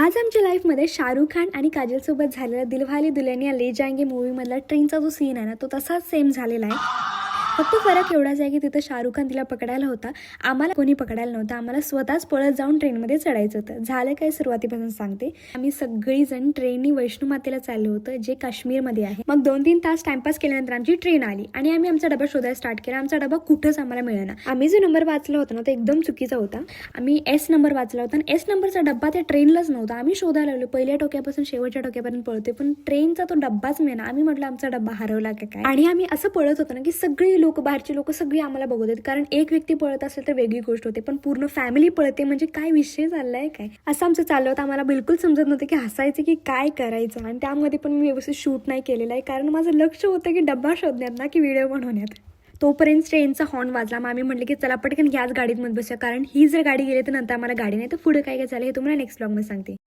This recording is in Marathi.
आज आमच्या लाईफमध्ये शाहरुख खान आणि काजल सोबत झालेला दिलवाले दुल्हनिया ले जाएंगे मूवी मधला ट्रेनचा जो सीन आहे ना, तो तसाच सेम झालेला आहे. फक्त फरक एवढाच आहे की तिथं शाहरुख खान तिला पकडायला होता, आम्हाला कोणी पकडायला नव्हतं. आम्हाला स्वतःच पळत जाऊन ट्रेनमध्ये चढायचं होतं. झालं काय, सुरुवातीपासून सांगते. आम्ही सगळीजण ट्रेननी वैष्णो मातेला चाललो होतं, जे काश्मीरमध्ये आहे. मग 2-3 तास टाइमपास केल्यानंतर आमची ट्रेन आली आणि आम्ही आमचा डबा शोधायला स्टार्ट केला. आमचा डबा कुठंच आम्हाला मिळेना. आम्ही जो नंबर वाचला होता ना, तो एकदम चुकीचा होता. आम्ही एस नंबर वाचला होता आणि एस नंबरचा डब्बा त्या ट्रेनलाच नव्हता. आम्ही शोधायला लागलो, पहिल्या टोक्यापासून शेवटच्या टोक्यापर्यंत पळतोय, पण ट्रेनचा तो डब्बाच मिळेना. आम्ही म्हटलं आमचा डब्बा हरवला का काय. आणि आम्ही असं पळत होतो ना की सगळी लोक, बाहेरची लोक सगळी आम्हाला बघत होते. कारण एक व्यक्ती पळत असेल तर वेगळी गोष्ट होते, पण पूर्ण फॅमिली पळते म्हणजे काय विषय चाललाय काय, असं आमचं चाललं होतं. आम्हाला बिलकुल समजत नव्हतं की हसायचं की काय करायचं. आणि त्यामध्ये पण मी व्यवस्थित शूट नाही केलेलं आहे, कारण माझं लक्ष होतं की डब्बा शोधण्यात ना की व्हिडिओ बनवण्यात. तोपर्यंत ट्रेनचा हॉर्न वाजला. मग आम्ही म्हटलं की चला पटकन याच गाडीत मध्ये बसूया, कारण ही जर गाडी गेली तर नंतर आम्हाला गाडी नाही, तर पुढे काय काय झालं हे तुम्हाला नेक्स्ट ब्लॉगमध्ये सांगते.